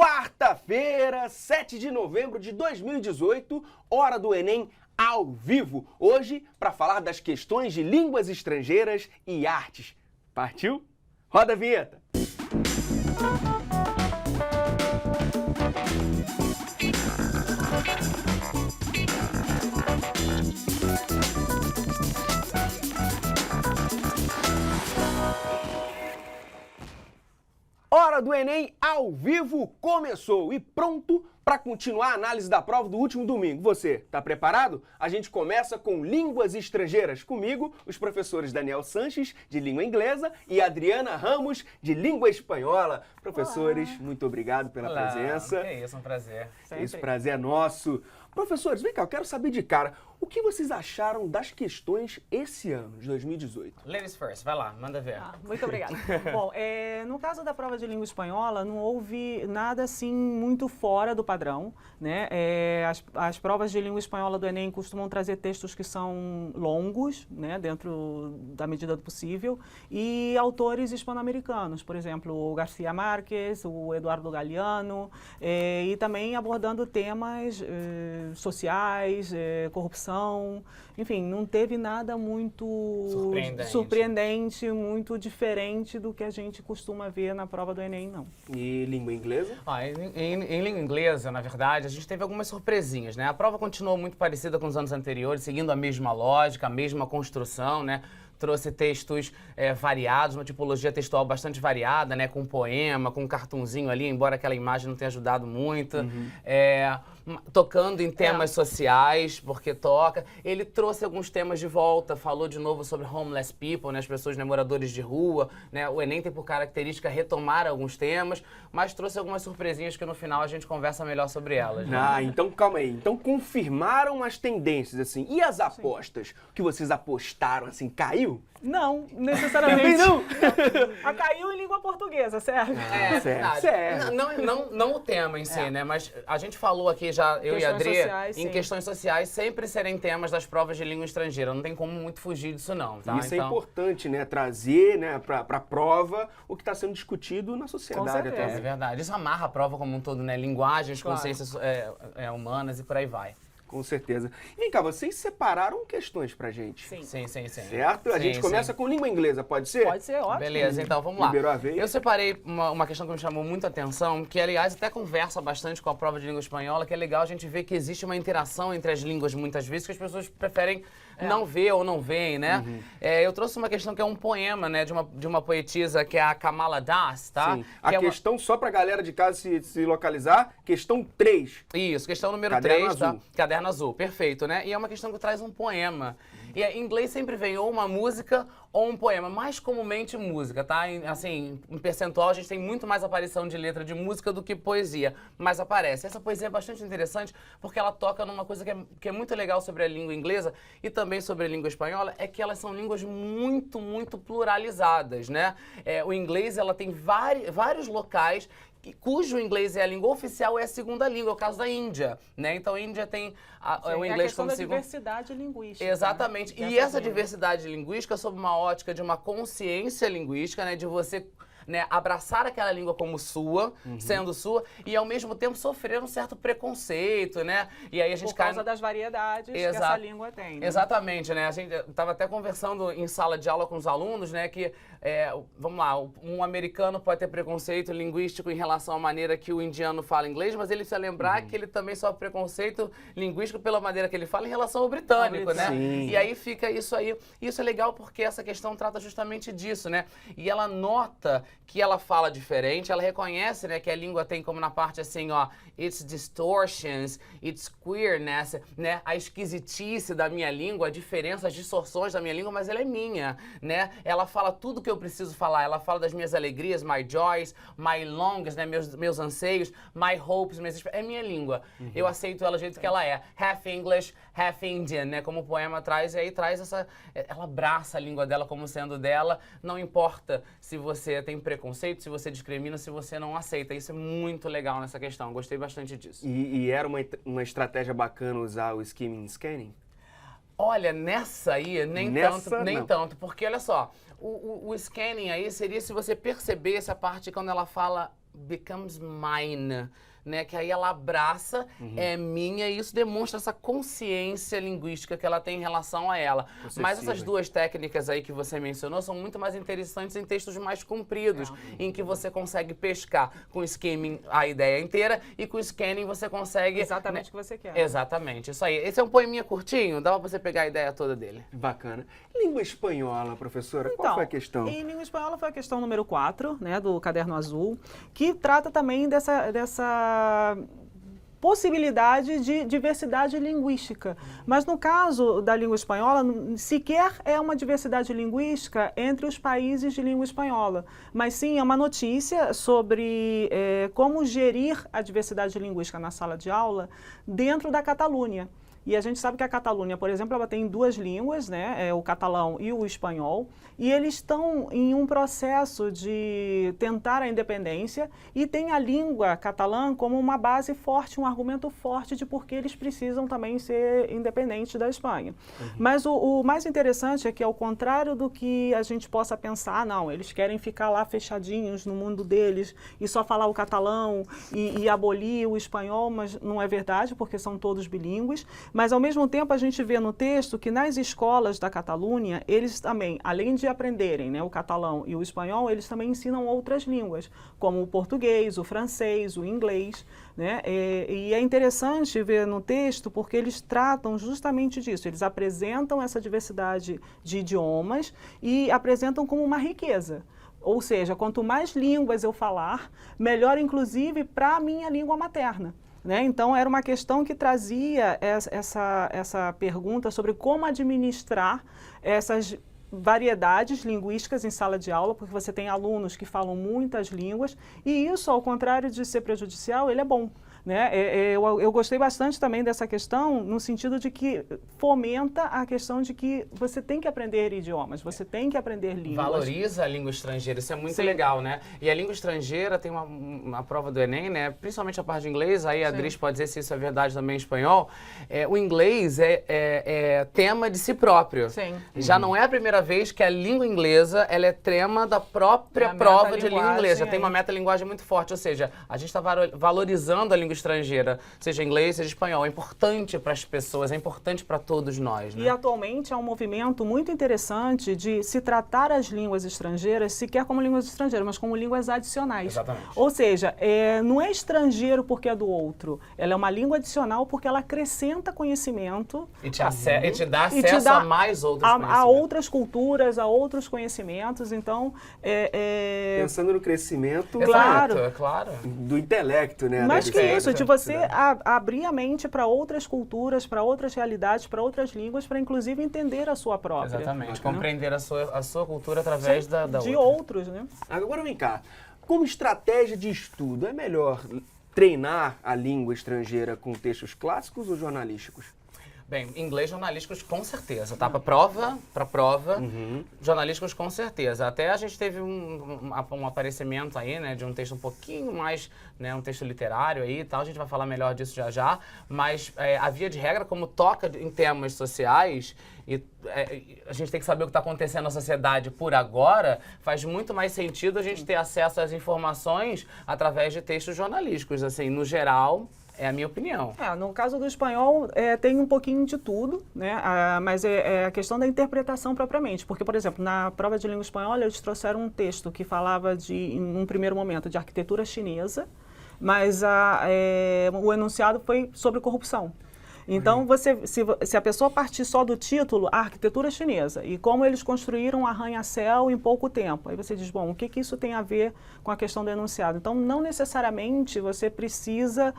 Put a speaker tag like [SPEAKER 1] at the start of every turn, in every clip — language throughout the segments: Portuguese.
[SPEAKER 1] Quarta-feira, 7 de novembro de 2018, hora do Enem ao vivo. Hoje, para falar das questões de línguas estrangeiras e artes. Partiu? Roda a vinheta! Hora do Enem ao vivo começou e pronto para continuar a análise da prova do último domingo. Você está preparado? A gente começa com línguas estrangeiras. Comigo, os professores Daniel Sanches, de língua inglesa, e Adriana Ramos, de língua espanhola. Professores, muito obrigado pela presença.
[SPEAKER 2] É isso, é um prazer.
[SPEAKER 1] Sempre. Esse prazer é nosso. Professores, vem cá, eu quero saber de cara, o que vocês acharam das questões esse ano, de 2018?
[SPEAKER 2] Ladies first, vai lá, manda ver.
[SPEAKER 3] Muito obrigada. Bom, no caso da prova de língua espanhola, não houve nada assim muito fora do padrão, né? As provas de língua espanhola do Enem costumam trazer textos que são longos, né, dentro da medida do possível, e autores hispano-americanos, por exemplo, o García Márquez, o Eduardo Galeano, e também abordando temas sociais, corrupção, enfim, não teve nada muito surpreendente, muito diferente do que a gente costuma ver na prova do Enem, não.
[SPEAKER 1] E língua inglesa?
[SPEAKER 2] Em língua inglesa, na verdade, a gente teve algumas surpresinhas, né? A prova continuou muito parecida com os anos anteriores, seguindo a mesma lógica, a mesma construção, né? Trouxe textos variados, uma tipologia textual bastante variada, né? Com poema, com um cartunzinho ali, embora aquela imagem não tenha ajudado muito. Tocando em temas sociais, porque toca. Ele trouxe alguns temas de volta, falou de novo sobre homeless people, né? As pessoas, né, moradores de rua, né? O Enem tem por característica retomar alguns temas, mas trouxe algumas surpresinhas que no final a gente conversa melhor sobre elas. Né?
[SPEAKER 1] Ah, então calma aí. Então confirmaram as tendências, assim. E as apostas? O que vocês apostaram, assim, caiu?
[SPEAKER 3] Não, necessariamente.
[SPEAKER 1] Não.
[SPEAKER 3] Caiu em língua portuguesa, certo?
[SPEAKER 1] Certo.
[SPEAKER 2] Não o tema em si, né? Mas a gente falou aqui já, eu e a Adri, em questões sociais sempre serem temas das provas de língua estrangeira. Não tem como muito fugir disso não, tá?
[SPEAKER 1] Isso é importante, né? Trazer, né, pra prova o que está sendo discutido na sociedade.
[SPEAKER 3] Com certeza.
[SPEAKER 2] É verdade. Isso amarra a prova como um todo, né? Linguagens, consciências humanas e por aí vai.
[SPEAKER 1] Com certeza. E vem cá, vocês separaram questões pra gente.
[SPEAKER 2] Sim.
[SPEAKER 1] Certo? A gente começa com língua inglesa, pode ser?
[SPEAKER 3] Pode ser, ótimo.
[SPEAKER 2] Beleza, então vamos lá.
[SPEAKER 1] Liberou a vez.
[SPEAKER 2] Eu separei uma questão que me chamou muita atenção, que aliás até conversa bastante com a prova de língua espanhola, que é legal a gente ver que existe uma interação entre as línguas muitas vezes, que as pessoas preferem não ver ou não veem, né? Eu trouxe uma questão que é um poema, né, de uma poetisa que é a Kamala Das, tá?
[SPEAKER 1] Sim. A questão, só pra galera de casa se localizar, questão 3.
[SPEAKER 2] Isso, questão número
[SPEAKER 1] Caderno
[SPEAKER 2] 3, tá?
[SPEAKER 1] azul.
[SPEAKER 2] Caderno azul, perfeito, né? E é uma questão que traz um poema. E em inglês sempre vem ou uma música ou um poema, mais comumente música, tá? Assim, em percentual a gente tem muito mais aparição de letra de música do que poesia, mas aparece. Essa poesia é bastante interessante porque ela toca numa coisa que é muito legal sobre a língua inglesa e também sobre a língua espanhola, é que elas são línguas muito, muito pluralizadas, né? O inglês, ela tem vários locais cujo inglês é a língua oficial, é a segunda língua, é o caso da Índia, né? Então a Índia tem o inglês como segunda.
[SPEAKER 3] Diversidade linguística.
[SPEAKER 2] Exatamente. Né? E essa diversidade linguística sob uma ótica de uma consciência linguística, né? De você, né, abraçar aquela língua como sua, sendo sua, e ao mesmo tempo sofrer um certo preconceito, né? E aí a gente
[SPEAKER 3] Por causa das variedades que essa língua tem. Né?
[SPEAKER 2] Exatamente, né? A gente estava até conversando em sala de aula com os alunos, né? Que, vamos lá, um americano pode ter preconceito linguístico em relação à maneira que o indiano fala inglês, mas ele precisa lembrar que ele também sofre preconceito linguístico pela maneira que ele fala em relação ao britânico, né?
[SPEAKER 1] Sim.
[SPEAKER 2] E aí fica isso aí. Isso é legal porque essa questão trata justamente disso, né? E ela nota que ela fala diferente, ela reconhece, né, que a língua tem como na parte assim, ó, its distortions, its queerness, né, a esquisitice da minha língua, a diferença, as distorções da minha língua, mas ela é minha, né? Ela fala tudo que eu preciso falar, ela fala das minhas alegrias, my joys, my longs, né, meus anseios, my hopes, é minha língua. Eu aceito ela do jeito que ela é, half English, half Indian, né, como o poema traz, e aí traz ela abraça a língua dela como sendo dela, não importa se você tem preconceito, se você discrimina, se você não aceita. Isso é muito legal nessa questão. Gostei bastante disso.
[SPEAKER 1] E era uma estratégia bacana usar o skimming scanning?
[SPEAKER 2] Olha, nessa aí, nem tanto, porque olha só, o scanning aí seria se você percebesse a parte quando ela fala becomes mine. Né, que aí ela abraça, é minha, e isso demonstra essa consciência linguística que ela tem em relação a ela. Mas essas duas técnicas aí que você mencionou são muito mais interessantes em textos mais compridos, em que você consegue pescar com skimming a ideia inteira e com scanning você consegue...
[SPEAKER 3] Exatamente o que você quer.
[SPEAKER 2] Exatamente, isso aí. Esse é um poeminha curtinho, dá pra você pegar a ideia toda dele.
[SPEAKER 1] Bacana. Língua espanhola, professora, qual
[SPEAKER 3] Então,
[SPEAKER 1] foi a questão?
[SPEAKER 3] em língua espanhola foi a questão número 4, né, do Caderno Azul, que trata também dessa possibilidade de diversidade linguística. Mas no caso da língua espanhola, sequer é uma diversidade linguística entre os países de língua espanhola, mas sim é uma notícia sobre como gerir a diversidade linguística na sala de aula dentro da Catalunha. E a gente sabe que a Catalunha, por exemplo, ela tem duas línguas, né, o catalão e o espanhol, e eles estão em um processo de tentar a independência e tem a língua catalã como uma base forte, um argumento forte de por que eles precisam também ser independentes da Espanha. Mas o mais interessante é que, ao contrário do que a gente possa pensar, não, eles querem ficar lá fechadinhos no mundo deles e só falar o catalão e abolir o espanhol, mas não é verdade, porque são todos bilíngues. Mas, ao mesmo tempo, a gente vê no texto que nas escolas da Catalunha, eles também, além de aprenderem, né, o catalão e o espanhol, eles também ensinam outras línguas, como o português, o francês, o inglês, né? E é interessante ver no texto porque eles tratam justamente disso. Eles apresentam essa diversidade de idiomas e apresentam como uma riqueza. Ou seja, quanto mais línguas eu falar, melhor, inclusive, para a minha língua materna. Né? Então, era uma questão que trazia essa pergunta sobre como administrar essas variedades linguísticas em sala de aula, porque você tem alunos que falam muitas línguas, e isso, ao contrário de ser prejudicial, ele é bom. Né? Eu gostei bastante também dessa questão, no sentido de que fomenta a questão de que você tem que aprender idiomas, você tem que aprender línguas.
[SPEAKER 2] Valoriza a língua estrangeira, isso é muito legal, né? E a língua estrangeira tem uma prova do Enem, né? Principalmente a parte de inglês, aí a Adris pode dizer se isso é verdade também em espanhol. O inglês é tema de si próprio.
[SPEAKER 3] Sim.
[SPEAKER 2] Já não é a primeira vez que a língua inglesa ela é tema da própria prova de língua inglesa. Já tem uma metalinguagem muito forte, ou seja, a gente está valorizando a língua estrangeira, seja inglês, seja espanhol. É importante para as pessoas, é importante para todos nós. Né?
[SPEAKER 3] E atualmente há um movimento muito interessante de se tratar as línguas estrangeiras, sequer como línguas estrangeiras, mas como línguas adicionais.
[SPEAKER 2] Exatamente.
[SPEAKER 3] Ou seja, não é estrangeiro porque é do outro, ela é uma língua adicional porque ela acrescenta conhecimento.
[SPEAKER 2] E te dá acesso a mais outros conhecimentos.
[SPEAKER 3] A outras culturas, a outros conhecimentos, então...
[SPEAKER 1] Pensando no crescimento
[SPEAKER 3] Claro.
[SPEAKER 1] do intelecto, né?
[SPEAKER 3] Mais que isso, de você abrir a mente para outras culturas, para outras realidades, para outras línguas, para inclusive entender a sua própria.
[SPEAKER 2] Exatamente, compreender a sua cultura através de
[SPEAKER 3] outros, né?
[SPEAKER 1] Agora vem cá, como estratégia de estudo, é melhor treinar a língua estrangeira com textos clássicos ou jornalísticos?
[SPEAKER 2] Bem, inglês jornalísticos com certeza, tá? Para prova, jornalísticos com certeza. Até a gente teve um aparecimento aí, né, de um texto um pouquinho mais, né, um texto literário aí e tal, a gente vai falar melhor disso já, mas a via de regra, como toca em temas sociais, e a gente tem que saber o que está acontecendo na sociedade por agora, faz muito mais sentido a gente ter acesso às informações através de textos jornalísticos, assim, no geral. É a minha opinião.
[SPEAKER 3] No caso do espanhol, tem um pouquinho de tudo, né? Mas é a questão da interpretação propriamente. Porque, por exemplo, na prova de língua espanhola, eles trouxeram um texto que falava, em um primeiro momento, de arquitetura chinesa, mas o enunciado foi sobre corrupção. Então, se a pessoa partir só do título, a arquitetura chinesa, e como eles construíram um arranha-céu em pouco tempo, aí você diz, bom, o que isso tem a ver com a questão do enunciado? Então, não necessariamente você precisa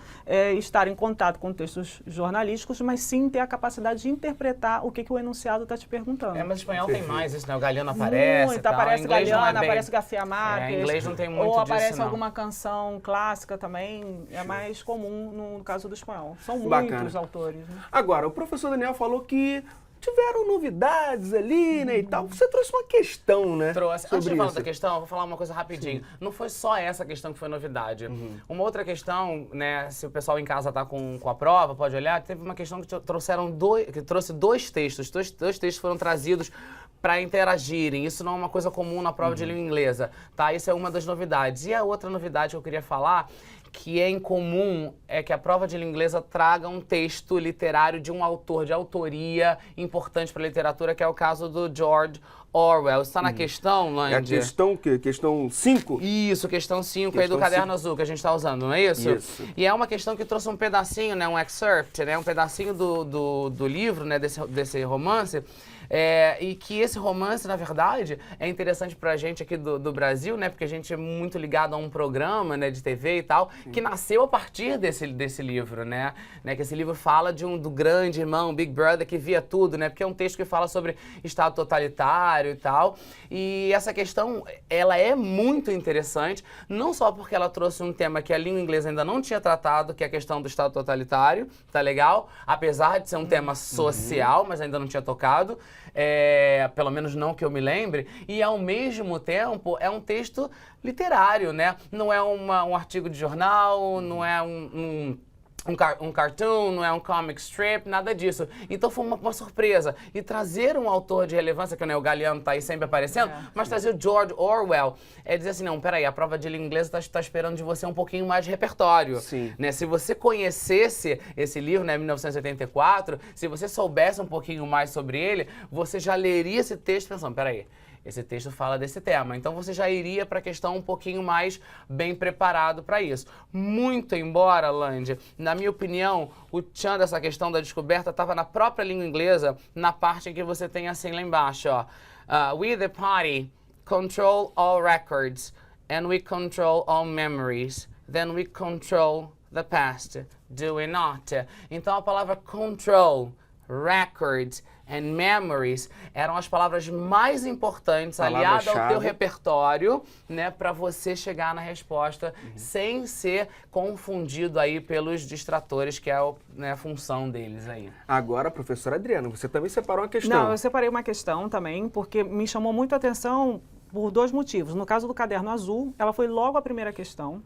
[SPEAKER 3] estar em contato com textos jornalísticos, mas sim ter a capacidade de interpretar o que o enunciado está te perguntando.
[SPEAKER 2] Mas o espanhol tem mais isso, né? O Galeano aparece.
[SPEAKER 3] Muito, aparece Galeano, aparece Garcia Marques.
[SPEAKER 2] Em inglês não tem muito disso,
[SPEAKER 3] ou aparece alguma canção clássica também, é mais comum no caso do espanhol. São muitos autores.
[SPEAKER 1] Agora, o professor Daniel falou que tiveram novidades ali, né, e tal. Você trouxe uma questão, né?
[SPEAKER 2] Trouxe. Antes de falar da questão, eu vou falar uma coisa rapidinho. Sim. Não foi só essa questão que foi novidade. Uma outra questão, né, se o pessoal em casa tá com a prova, pode olhar, teve uma questão que trouxe dois textos. Dois textos foram trazidos para interagirem. Isso não é uma coisa comum na prova de língua inglesa, tá? Isso é uma das novidades. E a outra novidade que eu queria falar, que é incomum, é que a prova de língua inglesa traga um texto literário de um autor, de autoria importante para a literatura, que é o caso do George Orwell. Está na questão, Lange?
[SPEAKER 1] É a questão que questão 5?
[SPEAKER 2] Isso, questão 5 aí do
[SPEAKER 1] Questão
[SPEAKER 2] caderno
[SPEAKER 1] 5.
[SPEAKER 2] azul que a gente está usando, não é isso?
[SPEAKER 1] Isso.
[SPEAKER 2] E é uma questão que trouxe um pedacinho, né, um excerpt, né, um pedacinho do livro, né, desse romance. E que esse romance, na verdade, é interessante pra gente aqui do Brasil, né? Porque a gente é muito ligado a um programa, né, de TV e tal, que nasceu a partir desse livro, né? Que esse livro fala do grande irmão, Big Brother, que via tudo, né? Porque é um texto que fala sobre Estado totalitário e tal. E essa questão, ela é muito interessante, não só porque ela trouxe um tema que a língua inglesa ainda não tinha tratado, que é a questão do Estado totalitário, tá legal? Apesar de ser um tema social, mas ainda não tinha tocado. Pelo menos não que eu me lembre, e ao mesmo tempo é um texto literário, né? Não é um artigo de jornal, não é um cartoon, não é um comic strip, nada disso. Então foi uma surpresa. E trazer um autor de relevância, que o Galeano tá aí sempre aparecendo, mas trazer o George Orwell é dizer assim, não, peraí, a prova de língua inglesa tá esperando de você um pouquinho mais de repertório.
[SPEAKER 1] Sim.
[SPEAKER 2] Né? Se você conhecesse esse livro, né, 1984, se você soubesse um pouquinho mais sobre ele, você já leria esse texto pensando, peraí, esse texto fala desse tema. Então você já iria para a questão um pouquinho mais bem preparado para isso. Muito embora, Lange, na minha opinião, o tchan dessa questão da descoberta estava na própria língua inglesa, na parte em que você tem assim lá embaixo, ó. We the party control all records and we control all memories. Then we control the past. Do we not? Então a palavra control, records and memories eram as palavras mais importantes aliadas ao teu repertório, né, para você chegar na resposta sem ser confundido aí pelos distratores, que é a função deles aí.
[SPEAKER 1] Agora, professora Adriana, você também separou uma questão.
[SPEAKER 3] Não, eu separei uma questão também, porque me chamou muito a atenção por dois motivos. No caso do caderno azul, ela foi logo a primeira questão.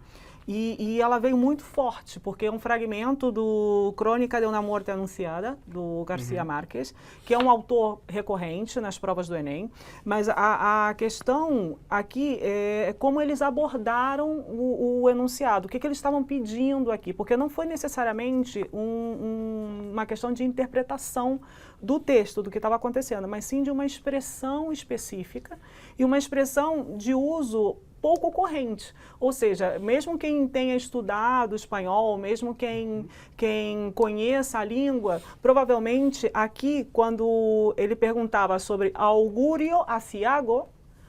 [SPEAKER 3] E ela veio muito forte, porque é um fragmento do Crônica de uma Morte Anunciada, do Garcia Marques, que é um autor recorrente nas provas do Enem. Mas a questão aqui é como eles abordaram o enunciado, o que eles estavam pedindo aqui, porque não foi necessariamente uma questão de interpretação do texto, do que estava acontecendo, mas sim de uma expressão específica e uma expressão de uso pouco corrente. Ou seja, mesmo quem tenha estudado espanhol, mesmo quem conheça a língua, provavelmente aqui, quando ele perguntava sobre augurio aciago,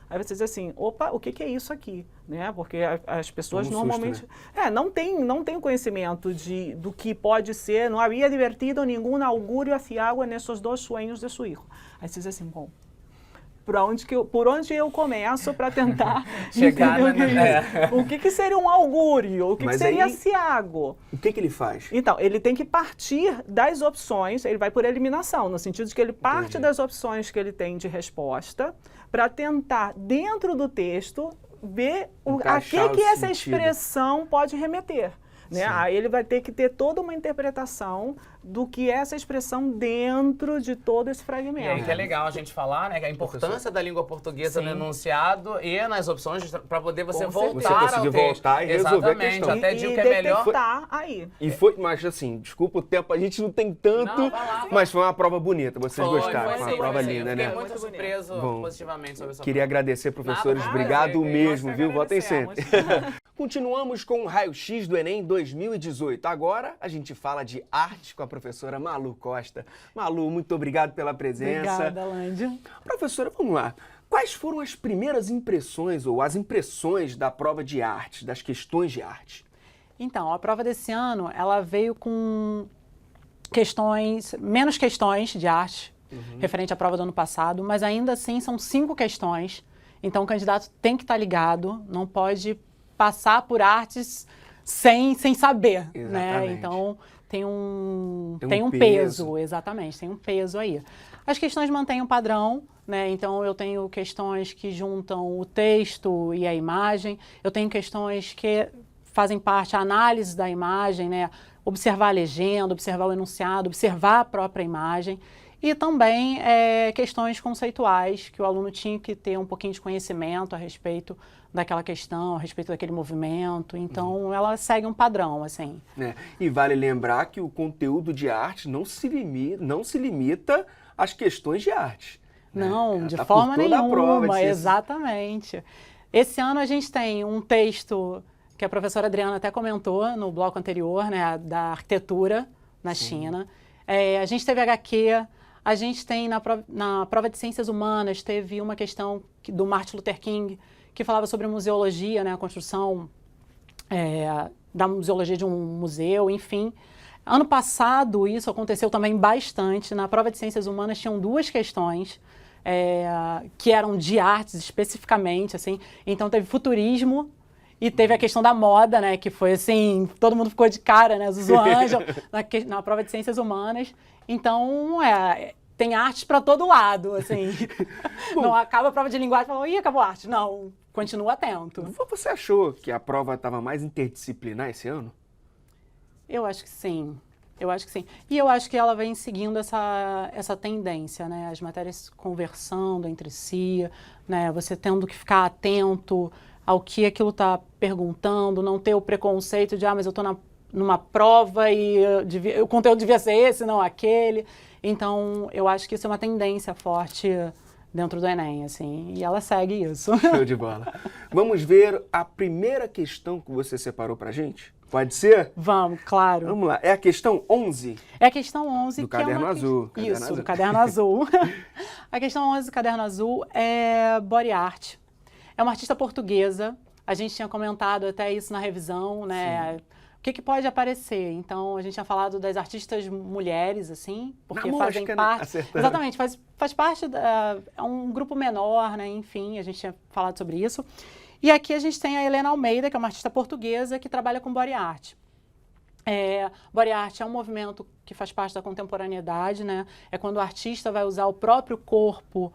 [SPEAKER 3] aí você diz assim, opa, o que é isso aqui? Né? Porque as pessoas normalmente não tem conhecimento do que pode ser, não havia divertido nenhum augurio aciago nesses dois sonhos de seu filho. Aí você diz assim, bom, por onde eu começo para tentar
[SPEAKER 2] chegar
[SPEAKER 3] o que seria um augúrio? O que seria aciago?
[SPEAKER 1] O que ele faz?
[SPEAKER 3] Então, ele tem que partir das opções, ele vai por eliminação, no sentido de que ele parte das opções que ele tem de resposta para tentar, dentro do texto, ver a que essa expressão pode remeter. Né? Aí ele vai ter que ter toda uma interpretação do que é essa expressão dentro de todo esse fragmento.
[SPEAKER 2] E aí que é legal a gente falar, né, que a importância da língua portuguesa no enunciado e nas opções para poder você voltar ao texto.
[SPEAKER 1] Voltar e resolver a questão.
[SPEAKER 2] Até digo que é melhor.
[SPEAKER 3] Aí.
[SPEAKER 1] E foi, mas assim, desculpa o tempo, a gente não tem tanto, mas foi uma prova bonita, vocês gostaram, foi uma prova linda, né?
[SPEAKER 2] Fiquei muito surpreso positivamente sobre essa
[SPEAKER 1] Queria agradecer, professores, obrigado mesmo, viu? Votem sempre. Continuamos com o Raio-X do Enem 2018. Agora a gente fala de arte com a professora Malu Costa. Malu, muito obrigado pela presença.
[SPEAKER 3] Obrigada, Lândia.
[SPEAKER 1] Professora, vamos lá. Quais foram as primeiras impressões ou as impressões da prova de arte, das questões de arte?
[SPEAKER 4] Então, a prova desse ano, ela veio com menos questões de arte, referente à prova do ano passado, mas ainda assim são 5 questões. Então, o candidato tem que estar ligado, não pode passar por artes sem saber, né? Então, tem um peso, exatamente, tem um peso aí. As questões mantêm um padrão, né? Então, eu tenho questões que juntam o texto e a imagem, eu tenho questões que fazem parte da análise da imagem, né? Observar a legenda, observar o enunciado, observar a própria imagem. E também questões conceituais, que o aluno tinha que ter um pouquinho de conhecimento a respeito daquela questão, a respeito daquele movimento. Então, ela segue um padrão, assim.
[SPEAKER 1] E vale lembrar que o conteúdo de arte não se limita às questões de arte.
[SPEAKER 4] Não, de
[SPEAKER 1] Tá
[SPEAKER 4] forma
[SPEAKER 1] por toda a prova,
[SPEAKER 4] nenhuma, exatamente. Esse ano a gente tem um texto que a professora Adriana até comentou no bloco anterior, né, da arquitetura na China. A gente teve HQ, a gente tem na prova de Ciências Humanas, teve uma questão do Martin Luther King, que falava sobre museologia, né, a construção da museologia de um museu, enfim. Ano passado, isso aconteceu também bastante. Na prova de Ciências Humanas tinham 2 questões que eram de artes especificamente, assim. Então teve futurismo e teve a questão da moda, né, que foi assim, todo mundo ficou de cara, né, Zuzu Ângelo, na prova de Ciências Humanas. Então, tem artes para todo lado, assim. Não acaba a prova de linguagem e fala, ih, acabou a arte. Não, continua atento.
[SPEAKER 1] Você achou que a prova estava mais interdisciplinar esse ano?
[SPEAKER 4] Eu acho que sim. Eu acho que sim. E eu acho que ela vem seguindo essa tendência, né? As matérias conversando entre si, né? Você tendo que ficar atento ao que aquilo está perguntando, não ter o preconceito de, mas eu estou numa prova e o conteúdo devia ser esse, não aquele. Então, eu acho que isso é uma tendência forte dentro do Enem, assim, e ela segue isso.
[SPEAKER 1] Show de bola. Vamos ver a primeira questão que você separou pra gente? Pode ser?
[SPEAKER 4] Vamos, claro.
[SPEAKER 1] Vamos lá. É a questão 11?
[SPEAKER 4] É a questão 11.
[SPEAKER 1] Do
[SPEAKER 4] que
[SPEAKER 1] caderno
[SPEAKER 4] é
[SPEAKER 1] azul.
[SPEAKER 4] Isso, do caderno azul. A questão 11 do caderno azul é body art. É uma artista portuguesa. A gente tinha comentado até isso na revisão, né? Sim. O que pode aparecer? Então, a gente tinha falado das artistas mulheres, assim, porque fazem parte...
[SPEAKER 1] Né?
[SPEAKER 4] Exatamente, faz parte... É um grupo menor, né? Enfim, a gente tinha falado sobre isso. E aqui a gente tem a Helena Almeida, que é uma artista portuguesa que trabalha com body art. Body art é um movimento que faz parte da contemporaneidade, né? É quando o artista vai usar o próprio corpo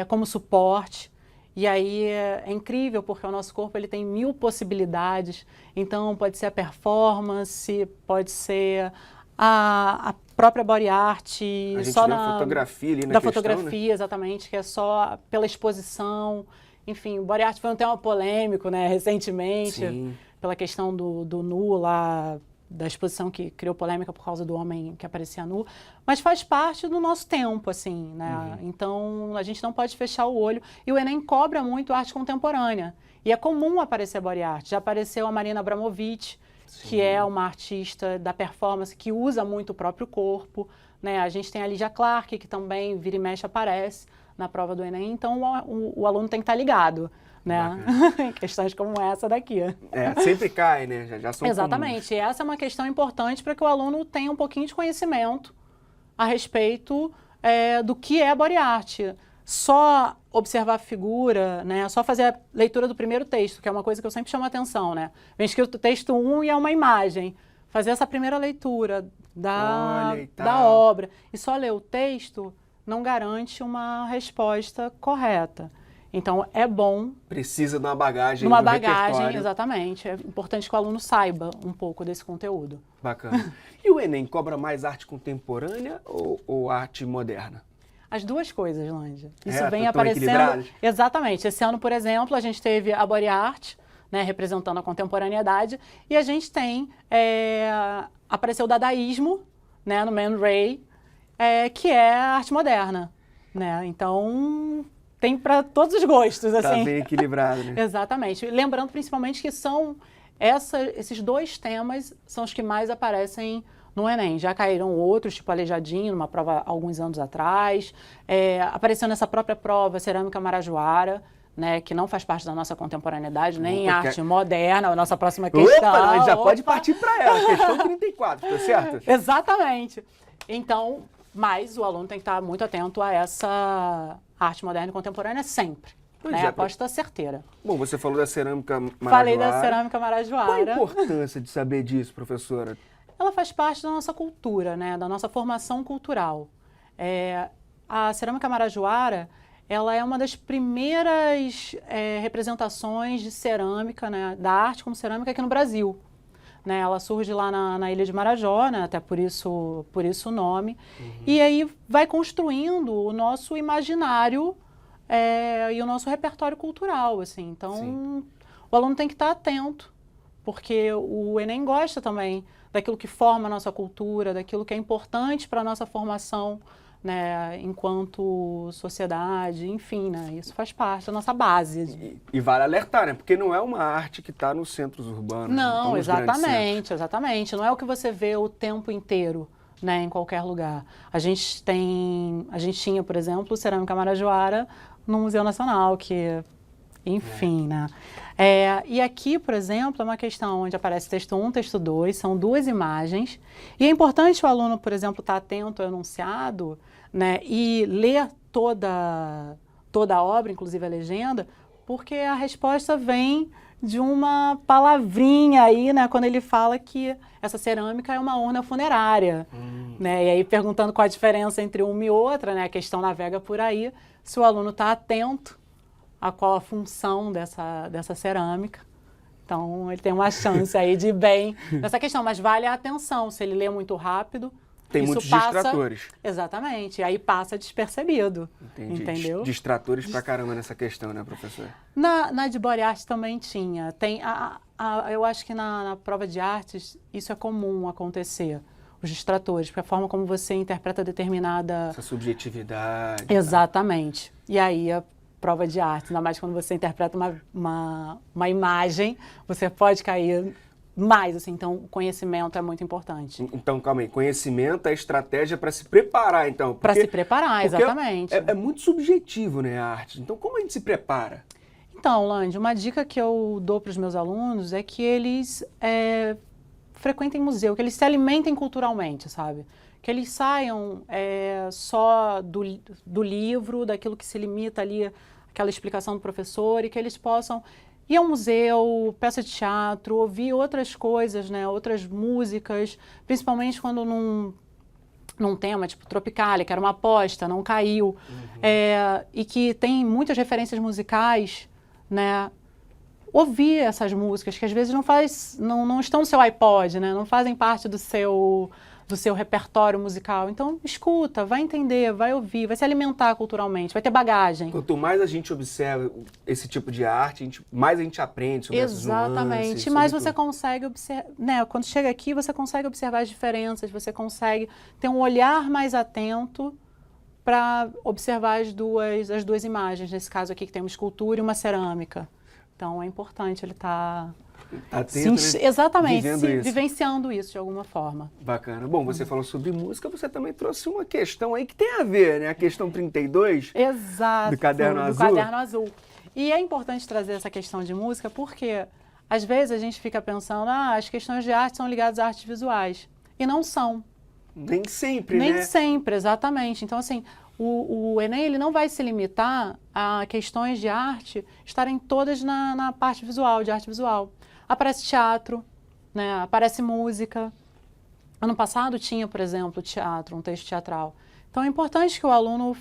[SPEAKER 4] como suporte. E aí é incrível, porque o nosso corpo ele tem 1000 possibilidades. Então, pode ser a performance, pode ser a própria body art.
[SPEAKER 1] A gente
[SPEAKER 4] só
[SPEAKER 1] vê a fotografia ali na
[SPEAKER 4] da
[SPEAKER 1] questão,
[SPEAKER 4] fotografia, né? Exatamente, que é só pela exposição. Enfim, o body art foi um tema polêmico, né, recentemente,
[SPEAKER 1] Sim.
[SPEAKER 4] Pela questão do nu lá, da exposição que criou polêmica por causa do homem que aparecia nu, mas faz parte do nosso tempo, assim, né? Então, a gente não pode fechar o olho. E o Enem cobra muito arte contemporânea. E é comum aparecer body art. Já apareceu a Marina Abramovic,
[SPEAKER 1] Sim.
[SPEAKER 4] que é uma artista da performance que usa muito o próprio corpo, né? A gente tem a Lydia Clark, que também vira e mexe aparece na prova do Enem. Então, o aluno tem que estar ligado, né? Em questões como essa daqui.
[SPEAKER 1] Sempre cai, né? Já são
[SPEAKER 4] Exatamente. E essa é uma questão importante para que o aluno tenha um pouquinho de conhecimento a respeito do que é body art. Só observar a figura, né? Só fazer a leitura do primeiro texto, que é uma coisa que eu sempre chamo a atenção, né? Vem escrito o texto 1 e é uma imagem. Fazer essa primeira leitura da obra e só ler o texto não garante uma resposta correta. Então, é bom...
[SPEAKER 1] Precisa de uma bagagem.
[SPEAKER 4] Uma bagagem, exatamente. É importante que o aluno saiba um pouco desse conteúdo.
[SPEAKER 1] Bacana. E o Enem cobra mais arte contemporânea ou arte moderna?
[SPEAKER 4] As duas coisas, Lândia. Isso vem aparecendo...
[SPEAKER 1] Equilibradas?
[SPEAKER 4] Exatamente. Esse ano, por exemplo, a gente teve a body art, né, representando a contemporaneidade, e a gente tem... apareceu o dadaísmo, né, no Man Ray, que é a arte moderna, né? Então... Tem para todos os gostos, assim.
[SPEAKER 1] Tá bem equilibrado, né?
[SPEAKER 4] Exatamente. Lembrando, principalmente, que esses 2 temas são os que mais aparecem no Enem. Já caíram outros, tipo Aleijadinho, numa prova há alguns anos atrás. Apareceu nessa própria prova Cerâmica Marajoara, né, que não faz parte da nossa contemporaneidade, nem arte moderna, a nossa próxima questão.
[SPEAKER 1] Opa, não, já pode partir para ela, questão 34, tá certo?
[SPEAKER 4] Exatamente. Então, mas o aluno tem que estar muito atento a essa... arte moderna e contemporânea sempre. Né? Aposta certeira.
[SPEAKER 1] Bom, você falou da cerâmica Marajoara.
[SPEAKER 4] Falei da cerâmica Marajoara.
[SPEAKER 1] Qual a importância de saber disso, professora?
[SPEAKER 4] Ela faz parte da nossa cultura, né? Da nossa formação cultural. A cerâmica Marajoara, ela é uma das primeiras representações de cerâmica, né? Da arte como cerâmica aqui no Brasil. né? Ela surge lá na Ilha de Marajó, né? Até por isso o nome. E aí vai construindo o nosso imaginário e o nosso repertório cultural, assim. Então, o aluno tem que estar atento, porque o Enem gosta também daquilo que forma a nossa cultura, daquilo que é importante para a nossa formação, né, enquanto sociedade, enfim, né, isso faz parte da nossa base.
[SPEAKER 1] E vale alertar, né? Porque não é uma arte que está nos centros urbanos.
[SPEAKER 4] Não,
[SPEAKER 1] nos grandes
[SPEAKER 4] exatamente, exatamente. Não é o que você vê o tempo inteiro, né, em qualquer lugar. A gente tinha, por exemplo, Cerâmica Marajoara no Museu Nacional, que, enfim, né. E aqui, por exemplo, é uma questão onde aparece texto 1, texto 2, são 2 imagens. E é importante o aluno, por exemplo, estar atento ao enunciado, né, e ler toda a obra, inclusive a legenda, porque a resposta vem de uma palavrinha aí, né, quando ele fala que essa cerâmica é uma urna funerária. Né, e aí perguntando qual a diferença entre uma e outra, né, a questão navega por aí, se o aluno está atento a qual a função dessa cerâmica. Então, ele tem uma chance aí de ir bem nessa questão, mas vale a atenção, se ele lê muito rápido,
[SPEAKER 1] Tem
[SPEAKER 4] isso
[SPEAKER 1] muitos
[SPEAKER 4] passa,
[SPEAKER 1] distratores.
[SPEAKER 4] Exatamente, aí passa despercebido,
[SPEAKER 1] Entendi.
[SPEAKER 4] entendeu?
[SPEAKER 1] Distratores pra caramba nessa questão, né, professor?
[SPEAKER 4] Na de Body Art também tinha. Eu acho que na prova de artes isso é comum acontecer, os distratores, porque a forma como você interpreta determinada...
[SPEAKER 1] Essa subjetividade.
[SPEAKER 4] Exatamente. E aí a prova de arte, ainda mais quando você interpreta uma imagem, você pode cair mais, assim, então o conhecimento é muito importante.
[SPEAKER 1] Então, calma aí, conhecimento é estratégia para se preparar, então.
[SPEAKER 4] Para se preparar,
[SPEAKER 1] porque
[SPEAKER 4] exatamente.
[SPEAKER 1] É muito subjetivo, né, a arte. Então, como a gente se prepara?
[SPEAKER 4] Então, Lande, uma dica que eu dou para os meus alunos é que eles frequentem museu, que eles se alimentem culturalmente, sabe? Que eles saiam só do livro, daquilo que se limita ali, aquela explicação do professor, e que eles possam ir ao museu, peça de teatro, ouvir outras coisas, né, outras músicas, principalmente quando num tema tipo Tropicália, que era uma aposta, não caiu, e que tem muitas referências musicais, né, ouvir essas músicas que às vezes não estão no seu iPod, né, não fazem parte do seu repertório musical. Então, escuta, vai entender, vai ouvir, vai se alimentar culturalmente, vai ter bagagem.
[SPEAKER 1] Quanto mais a gente observa esse tipo de arte, mais a gente aprende sobre essas nuances.
[SPEAKER 4] Exatamente. Mais você consegue observar, né? Quando chega aqui, você consegue observar as diferenças, você consegue ter um olhar mais atento para observar as duas imagens. Nesse caso aqui, que tem uma escultura e uma cerâmica. Então, é importante ele estar...
[SPEAKER 1] Atento, né?
[SPEAKER 4] Exatamente,
[SPEAKER 1] Vivendo
[SPEAKER 4] vivenciando isso de alguma forma.
[SPEAKER 1] Bacana. Bom, você falou sobre música, você também trouxe uma questão aí que tem a ver, né? A questão 32
[SPEAKER 4] Exato,
[SPEAKER 1] do Caderno Azul.
[SPEAKER 4] Caderno Azul. E é importante trazer essa questão de música porque, às vezes, a gente fica pensando, as questões de arte são ligadas a artes visuais. E não são.
[SPEAKER 1] Nem sempre,
[SPEAKER 4] Nem
[SPEAKER 1] né?
[SPEAKER 4] sempre, exatamente. Então, assim, o Enem ele não vai se limitar a questões de arte estarem todas na parte visual, de arte visual. Aparece teatro, né? Aparece música. Ano passado tinha, por exemplo, teatro, um texto teatral. Então é importante que o aluno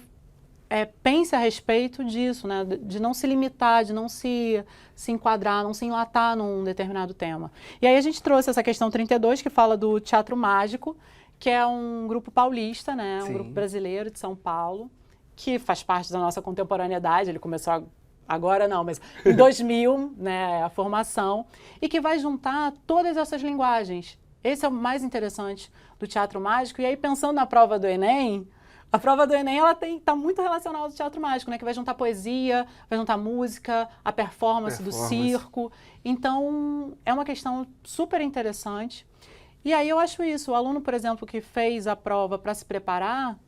[SPEAKER 4] pense a respeito disso, né? De não se limitar, de não se enquadrar, não se enlatar num determinado tema. E aí a gente trouxe essa questão 32, que fala do Teatro Mágico, que é um grupo paulista, né? Um grupo brasileiro de São Paulo, que faz parte da nossa contemporaneidade. Ele começou agora não, mas em 2000, né, a formação, e que vai juntar todas essas linguagens. Esse é o mais interessante do Teatro Mágico. E aí, pensando na prova do Enem, a prova do Enem está muito relacionada ao Teatro Mágico, né, que vai juntar poesia, vai juntar música, a performance do circo. Então, é uma questão super interessante. E aí eu acho isso, o aluno, por exemplo, que fez a prova para se preparar,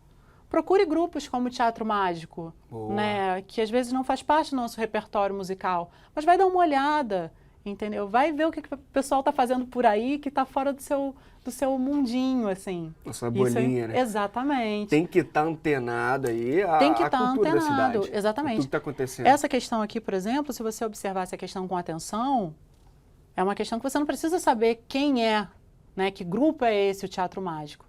[SPEAKER 4] procure grupos como o Teatro Mágico, né, que às vezes não faz parte do nosso repertório musical, mas vai dar uma olhada, entendeu? Vai ver o que o pessoal está fazendo por aí que está fora do seu mundinho, assim.
[SPEAKER 1] A sua bolinha, né?
[SPEAKER 4] Exatamente.
[SPEAKER 1] Tem que estar antenado aí
[SPEAKER 4] Tem que
[SPEAKER 1] à
[SPEAKER 4] estar
[SPEAKER 1] cultura da
[SPEAKER 4] antenado,
[SPEAKER 1] cidade.
[SPEAKER 4] exatamente.
[SPEAKER 1] Tudo que está acontecendo.
[SPEAKER 4] Essa questão aqui, por exemplo, se você observar essa questão com atenção, é uma questão que você não precisa saber quem é, né, que grupo é esse, o Teatro Mágico.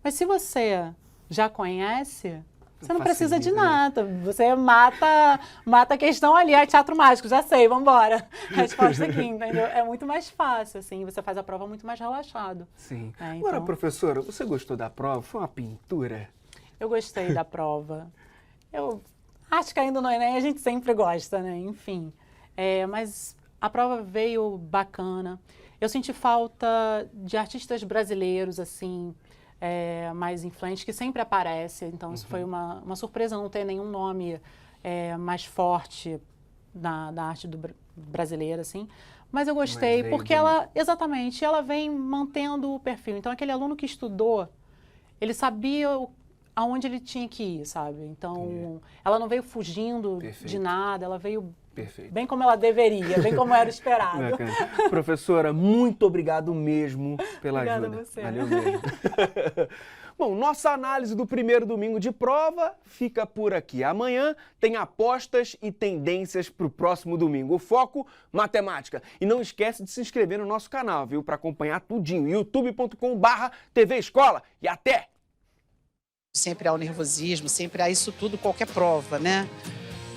[SPEAKER 4] Mas se você já conhece, Você não precisa de
[SPEAKER 1] Facilita, né?
[SPEAKER 4] nada. Você mata a questão ali. É teatro mágico, já sei, vambora. Resposta aqui, entendeu? É muito mais fácil, assim. Você faz a prova muito mais relaxado.
[SPEAKER 1] Sim.
[SPEAKER 4] É,
[SPEAKER 1] Agora,
[SPEAKER 4] então-
[SPEAKER 1] professora, você gostou da prova? Foi uma pintura?
[SPEAKER 4] Eu gostei da prova. Eu acho que ainda no Enem a gente sempre gosta, né? Enfim. Mas a prova veio bacana. Eu senti falta de artistas brasileiros, assim, mais influentes, que sempre aparece. Então, isso foi uma surpresa não ter nenhum nome mais forte da arte brasileira, assim. Mas eu gostei,
[SPEAKER 1] veio
[SPEAKER 4] porque exatamente, ela vem mantendo o perfil. Então, aquele aluno que estudou, ele sabia aonde ele tinha que ir, sabe? Então, ela não veio fugindo
[SPEAKER 1] Perfeito.
[SPEAKER 4] de nada, ela veio
[SPEAKER 1] Perfeito.
[SPEAKER 4] bem como ela deveria, bem como era esperado.
[SPEAKER 1] Bacana. Professora, muito obrigado mesmo pela
[SPEAKER 4] Obrigada
[SPEAKER 1] ajuda.
[SPEAKER 4] a você.
[SPEAKER 1] Valeu mesmo. Bom, nossa análise do primeiro domingo de prova fica por aqui. Amanhã tem apostas e tendências para o próximo domingo. O foco, matemática. E não esquece de se inscrever no nosso canal, viu? Para acompanhar tudinho. youtube.com/TV Escola. E até!
[SPEAKER 5] Sempre há o nervosismo, sempre há isso tudo, qualquer prova, né?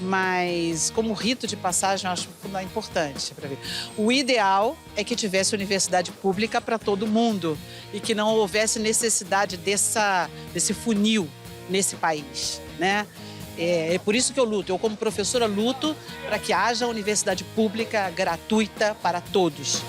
[SPEAKER 5] Mas como rito de passagem, eu acho importante para ver. O ideal é que tivesse universidade pública para todo mundo e que não houvesse necessidade desse funil nesse país, né? É por isso que eu luto. Eu, como professora, luto para que haja universidade pública gratuita para todos.